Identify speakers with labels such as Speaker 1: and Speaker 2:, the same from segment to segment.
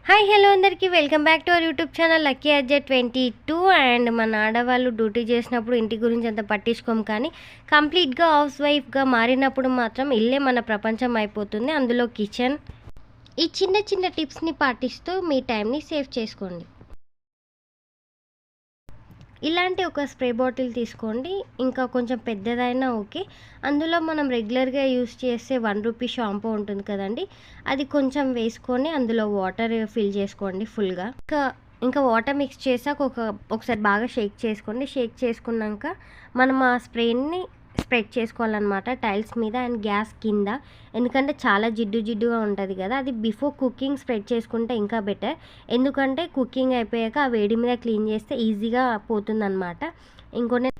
Speaker 1: Hi hello అందరికీ welcome back to our YouTube channel lucky gadget 22. And మన ఆడవాళ్ళు duty చేసినప్పుడు ఇంటి గురించి అంత పట్టించుకోము, కానీ కంప్లీట్గా హౌస్ వైఫ్గా మారినప్పుడు మాత్రం ఇల్లే మన ప్రపంచం అయిపోతుంది. అందులో కిచెన్. ఈ చిన్న చిన్న టిప్స్ని పాటిస్తూ మీ టైంని సేవ్ చేసుకోండి. ఇలాంటి ఒక స్ప్రే బాటిల్ తీసుకోండి, ఇంకా కొంచెం పెద్దదైనా ఓకే. అందులో మనం రెగ్యులర్గా యూస్ చేసే ₹1 షాంపూ ఉంటుంది కదండి, అది కొంచెం వేసుకొని అందులో వాటర్ ఫిల్ చేసుకోండి ఫుల్గా. ఇంకా వాటర్ మిక్స్ చేసాక ఒకసారి బాగా షేక్ చేసుకోండి. షేక్ చేసుకున్నాక మనం ఆ స్ప్రేని స్ప్రెడ్ చేసుకోవాలన్నమాట టైల్స్ మీద అండ్ గ్యాస్ కింద. ఎందుకంటే చాలా జిడ్డుగా ఉంటుంది కదా, అది బిఫోర్ కుకింగ్ స్ప్రెడ్ చేసుకుంటే ఇంకా బెటర్. ఎందుకంటే కుకింగ్ అయిపోయాక ఆ వేడి మీద క్లీన్ చేస్తే ఈజీగా పోతుందన్నమాట. ఇంకొన్ని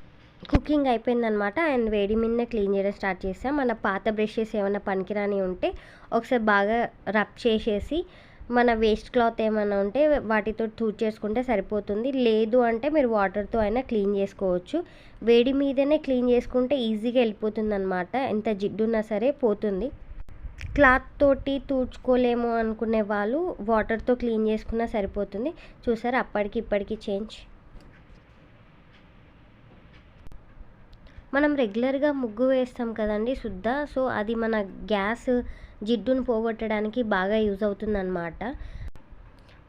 Speaker 1: కుకింగ్ అయిపోయిందనమాట అండ్ వేడి మీదనే క్లీన్ చేయడం స్టార్ట్ చేసాం. మన పాత బ్రషెస్ ఏమైనా పనికిరాని ఉంటే ఒకసారి బాగా రబ్ చేసేసి మన వేస్ట్ క్లాత్ ఏమైనా ఉంటే వాటితో చేసుకుంటే సరిపోతుంది. లేదు అంటే మీరు వాటర్తో అయినా క్లీన్ చేసుకోవచ్చు. వేడి మీదనే క్లీన్ చేసుకుంటే ఈజీగా వెళ్ళిపోతుంది అనమాట, ఎంత జిడ్డున్నా సరే పోతుంది. క్లాత్ తోటి తుడుచుకోలేము అనుకునే వాళ్ళు వాటర్తో క్లీన్ చేసుకున్నా సరిపోతుంది. చూసారా, అప్పటికి ఇప్పటికి చేంజ్. మనం రెగ్యులర్గా ముగ్గు వేస్తాం కదండి శుద్ధ, సో అది మన గ్యాస్ జిడ్డును పోగొట్టడానికి బాగా యూజ్ అవుతుందన్నమాట.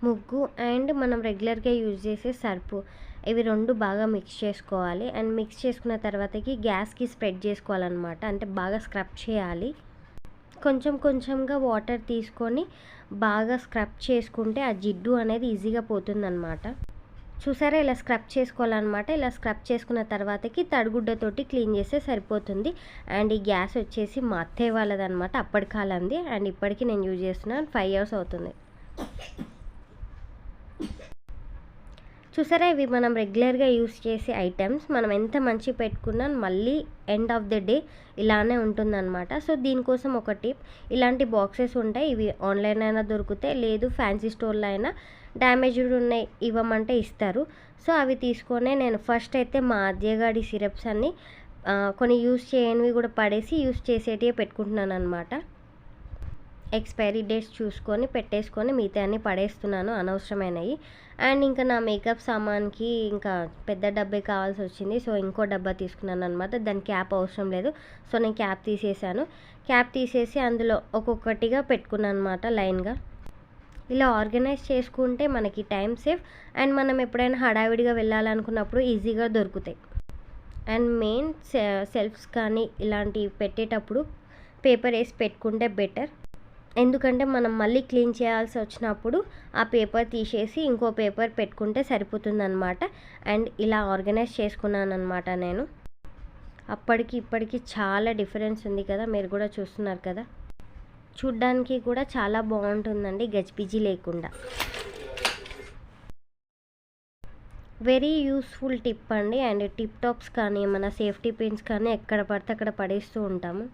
Speaker 1: ముగ్గు అండ్ మనం రెగ్యులర్గా యూజ్ చేసే సర్పు, ఇవి రెండు బాగా మిక్స్ చేసుకోవాలి. అండ్ మిక్స్ చేసుకున్న తర్వాతకి గ్యాస్కి స్ప్రెడ్ చేసుకోవాలన్నమాట, అంటే బాగా స్క్రబ్ చేయాలి. కొంచెం కొంచెంగా వాటర్ తీసుకొని బాగా స్క్రబ్ చేసుకుంటే ఆ జిడ్డు అనేది ఈజీగా పోతుందన్నమాట. చూసారా, ఇలా స్క్రబ్ చేసుకోవాలన్నమాట. ఇలా స్క్రబ్ చేసుకున్న తర్వాతకి తడిగుడ్డతోటి క్లీన్ చేస్తే సరిపోతుంది. అండ్ ఈ గ్యాస్ వచ్చేసి మా అత్తయ్య వాళ్ళదనమాట, అప్పటి కాలంది. అండ్ ఇప్పటికీ నేను యూజ్ చేస్తున్నాను, 5 years అవుతుంది. చూసారా, ఇవి మనం రెగ్యులర్గా యూస్ చేసే ఐటమ్స్. మనం ఎంత మంచి పెట్టుకున్నా మళ్ళీ ఎండ్ ఆఫ్ ద డే ఇలానే ఉంటుందన్నమాట. సో దీనికోసం ఒక టిప్, ఇలాంటి బాక్సెస్ ఉంటాయి, ఇవి ఆన్లైన్ అయినా దొరుకుతాయి, లేదు ఫ్యాన్సీ స్టోర్లో అయినా డ్యామేజ్డ్ ఉన్నాయి ఇవ్వమంటే ఇస్తారు. సో అవి తీసుకొనే నేను ఫస్ట్ అయితే మా అద్దెగాడి సిరప్స్ అన్నీ కొన్ని యూస్ చేయనివి కూడా పడేసి యూస్ చేసేటివే పెట్టుకుంటున్నాను అనమాట. ఎక్స్పైరీ డేట్స్ చూసుకొని పెట్టేసుకొని మిగతా అన్నీ పడేస్తున్నాను అనవసరమైనవి. అండ్ ఇంకా నా మేకప్ సామాన్కి ఇంకా పెద్ద డబ్బే కావాల్సి వచ్చింది, సో ఇంకో డబ్బా తీసుకున్నాను అనమాట. దాని క్యాప్ అవసరం లేదు, సో నేను క్యాప్ తీసేసాను. క్యాప్ తీసేసి అందులో ఒక్కొక్కటిగా పెట్టుకున్నాను అనమాట లైన్గా. ఇలా ఆర్గనైజ్ చేసుకుంటే మనకి టైం సేఫ్ అండ్ మనం ఎప్పుడైనా హడావిడిగా వెళ్ళాలనుకున్నప్పుడు ఈజీగా దొరుకుతాయి. అండ్ మెయిన్ సెల్ఫ్స్ కానీ ఇలాంటివి పెట్టేటప్పుడు పేపర్ వేసి పెట్టుకుంటే బెటర్. ఎందుకంటే మనం మళ్ళీ క్లీన్ చేయాల్సి వచ్చినప్పుడు ఆ పేపర్ తీసేసి ఇంకో పేపర్ పెట్టుకుంటే సరిపోతుందన్నమాట. అండ్ ఇలా ఆర్గనైజ్ చేసుకున్నాను అనమాట నేను. అప్పటికి ఇప్పటికి చాలా డిఫరెన్స్ ఉంది కదా, మీరు కూడా చూస్తున్నారు కదా. చూడ్డానికి కూడా చాలా బాగుంటుందండి, గజిబిజి లేకుండా. వెరీ యూస్ఫుల్ టిప్ అండి. అండ్ టిప్ టాప్స్ కానీ మన సేఫ్టీ పిన్స్ కానీ ఎక్కడ పడితే అక్కడ పడేస్తూ ఉంటాము.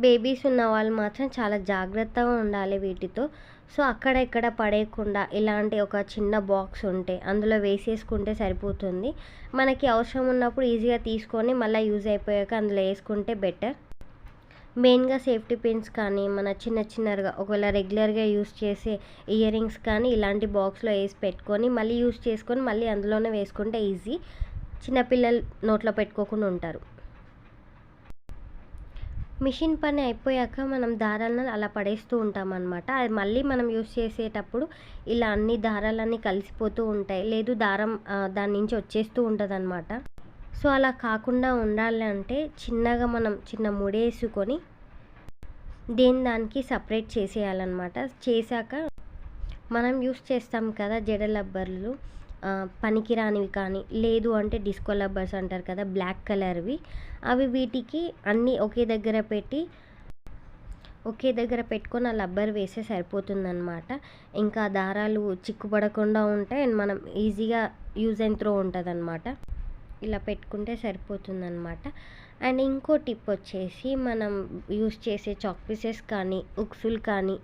Speaker 1: బేబీస్ ఉన్న వాళ్ళు మాత్రం చాలా జాగ్రత్తగా ఉండాలి వీటితో. సో అక్కడ ఇక్కడ పడేయకుండా ఇలాంటి ఒక చిన్న బాక్స్ ఉంటే అందులో వేసేసుకుంటే సరిపోతుంది. మనకి అవసరం ఉన్నప్పుడు ఈజీగా తీసుకొని మళ్ళీ యూజ్ అయిపోయాక అందులో వేసుకుంటే బెటర్. మెయిన్గా సేఫ్టీ పిన్స్ కానీ మన చిన్నగా ఒకవేళ రెగ్యులర్గా యూస్ చేసే ఇయర్ రింగ్స్ కానీ ఇలాంటి బాక్స్లో వేసి పెట్టుకొని మళ్ళీ యూస్ చేసుకొని మళ్ళీ అందులోనే వేసుకుంటే ఈజీ. చిన్నపిల్లలు నోట్లో పెట్టుకోకుండా ఉంటారు. మిషన్ పని అయిపోయాక మనం దారాలను అలా పడేస్తూ ఉంటాం అనమాట. అది మళ్ళీ మనం యూస్ చేసేటప్పుడు ఇలా అన్ని దారాలన్నీ కలిసిపోతూ ఉంటాయి, లేదు దారం దాని నుంచి వచ్చేస్తూ ఉంటుంది అనమాట. సో అలా కాకుండా ఉండాలి అంటే చిన్నగా మనం చిన్న ముడేసుకొని దానికి సపరేట్ చేసేయాలన్నమాట. చేశాక మనం యూస్ చేస్తాం కదా జడలబ్బర్లు, పనికిరానివి కానీ లేదు అంటే డిస్కో లబ్బర్స్ అంటారు కదా బ్లాక్ కలర్వి, అవి వీటికి అన్నీ ఒకే దగ్గర పెట్టుకొని ఆ లబ్బర్ వేస్తే సరిపోతుందన్నమాట. ఇంకా దారాలు చిక్కుపడకుండా ఉంటాయి అండ్ మనం ఈజీగా యూజ్ అండ్ త్రో ఉంటుంది అనమాట. ఇలా పెట్టుకుంటే సరిపోతుందన్నమాట. అండ్ ఇంకో టిప్ వచ్చేసి మనం యూస్ చేసే చాక్ పీసెస్ కానీ ఉక్సులు కానీ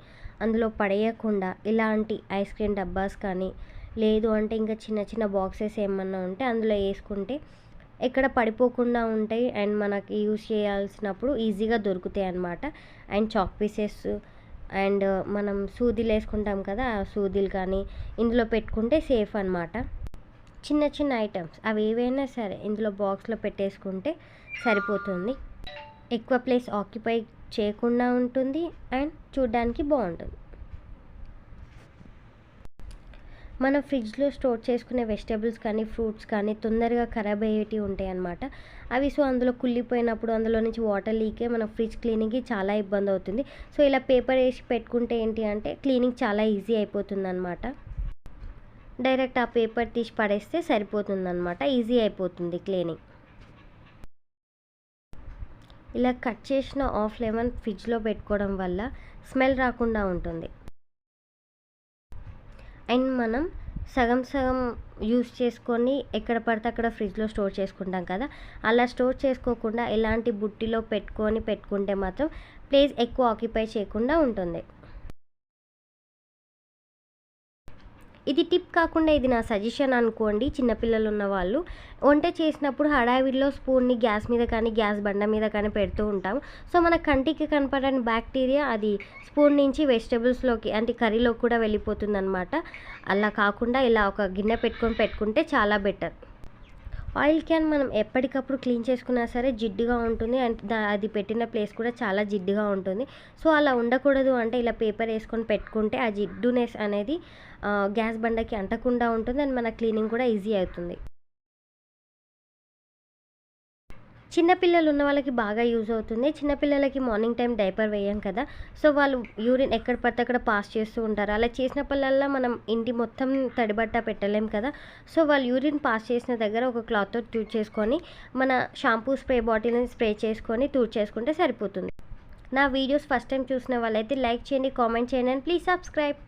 Speaker 1: అందులో పడేయకుండా ఇలాంటి ఐస్ క్రీమ్ డబ్బాస్ కానీ లేదు అంటే ఇంకా చిన్న బాక్సెస్ ఏమన్నా ఉంటే అందులో వేసుకుంటే ఎక్కడ పడిపోకుండా ఉంటాయి అండ్ మనకి యూస్ చేయాల్సినప్పుడు ఈజీగా దొరుకుతాయి అన్నమాట. అండ్ చాక్ పీసెస్ అండ్ మనం సూదిలు వేసుకుంటాం కదా, ఆ సూదిలు కానీ ఇందులో పెట్టుకుంటే సేఫ్ అనమాట. చిన్న చిన్న ఐటమ్స్ అవి ఏవైనా సరే ఇందులో బాక్స్లో పెట్టేసుకుంటే సరిపోతుంది. ఎక్కువ ప్లేస్ ఆక్యుపై చేయకుండా ఉంటుంది అండ్ చూడ్డానికి బాగుంటుంది. మనం ఫ్రిడ్జ్లో స్టోర్ చేసుకునే వెజిటేబుల్స్ కానీ ఫ్రూట్స్ కానీ తొందరగా ఖరాబ్ అయ్యేటివి ఉంటాయి అన్నమాట. అవి సో అందులో కుళ్ళిపోయినప్పుడు అందులో నుంచి వాటర్ లీకే మన ఫ్రిడ్జ్ క్లీనింగ్కి చాలా ఇబ్బంది అవుతుంది. సో ఇలా పేపర్ వేసి పెట్టుకుంటే ఏంటి అంటే క్లీనింగ్ చాలా ఈజీ అయిపోతుంది అనమాట. డైరెక్ట్ ఆ పేపర్ తీసి పడేస్తే సరిపోతుంది అనమాట, ఈజీ అయిపోతుంది క్లీనింగ్. ఇలా కట్ చేసిన ఆఫ్ లెమన్ ఫ్రిడ్జ్లో పెట్టుకోవడం వల్ల స్మెల్ రాకుండా ఉంటుంది. అండ్ మనం సగం సగం యూస్ చేసుకొని ఎక్కడ పడితే అక్కడ ఫ్రిడ్జ్లో స్టోర్ చేసుకుంటాం కదా, అలా స్టోర్ చేసుకోకుండా ఎలాంటి బుట్టిలో పెట్టుకుంటే మాత్రం ప్లేస్ ఎక్కువ ఆక్యుపై చేయకుండా ఉంటుంది. ఇది టిప్ కాకుండా ఇది నా సజెషన్ అనుకోండి. చిన్నపిల్లలు ఉన్న వాళ్ళు వంట చేసినప్పుడు హడావిడిలో స్పూన్ని గ్యాస్ మీద కానీ గ్యాస్ బండ మీద కానీ పెడుతూ ఉంటాం. సో మన కంటికి కనపడని బ్యాక్టీరియా అది స్పూన్ నుంచి వెజిటేబుల్స్లోకి అంటే కర్రీలోకి కూడా వెళ్ళిపోతుంది అనమాట. అలా కాకుండా ఇలా ఒక గిన్నె పెట్టుకుంటే చాలా బెటర్. ఆయిల్ క్యాన్ మనం ఎప్పటికప్పుడు క్లీన్ చేసుకున్నా సరే జిడ్డుగా ఉంటుంది అండ్ అది పెట్టిన ప్లేస్ కూడా చాలా జిడ్డుగా ఉంటుంది. సో అలా ఉండకూడదు అంటే ఇలా పేపర్ వేసుకొని పెట్టుకుంటే ఆ జిడ్డునెస్ అనేది గ్యాస్ బండకి అంటకుండా ఉంటుంది అండ్ మన క్లీనింగ్ కూడా ఈజీ అవుతుంది. చిన్నపిల్లలు ఉన్న వాళ్ళకి బాగా యూజ్ అవుతుంది. చిన్నపిల్లలకి మార్నింగ్ టైం డైపర్ వేయం కదా, సో వాళ్ళు యూరిన్ ఎక్కడ పడితే అక్కడ పాస్ చేస్తూ ఉంటారు. అలా చేసినప్పుడల్లా మనం ఇంటి మొత్తం తడిబట్ట పెట్టలేం కదా, సో వాళ్ళు యూరిన్ పాస్ చేసిన దగ్గర ఒక క్లాత్తో తుడిచేసుకొని మన షాంపూ స్ప్రే బాటిల్ని స్ప్రే చేసుకొని తుడిచేసుకుంటే సరిపోతుంది. నా వీడియోస్ ఫస్ట్ టైం చూసిన వాళ్ళైతే లైక్ చేయండి, కామెంట్ చేయండి అండ్ ప్లీజ్ సబ్స్క్రైబ్.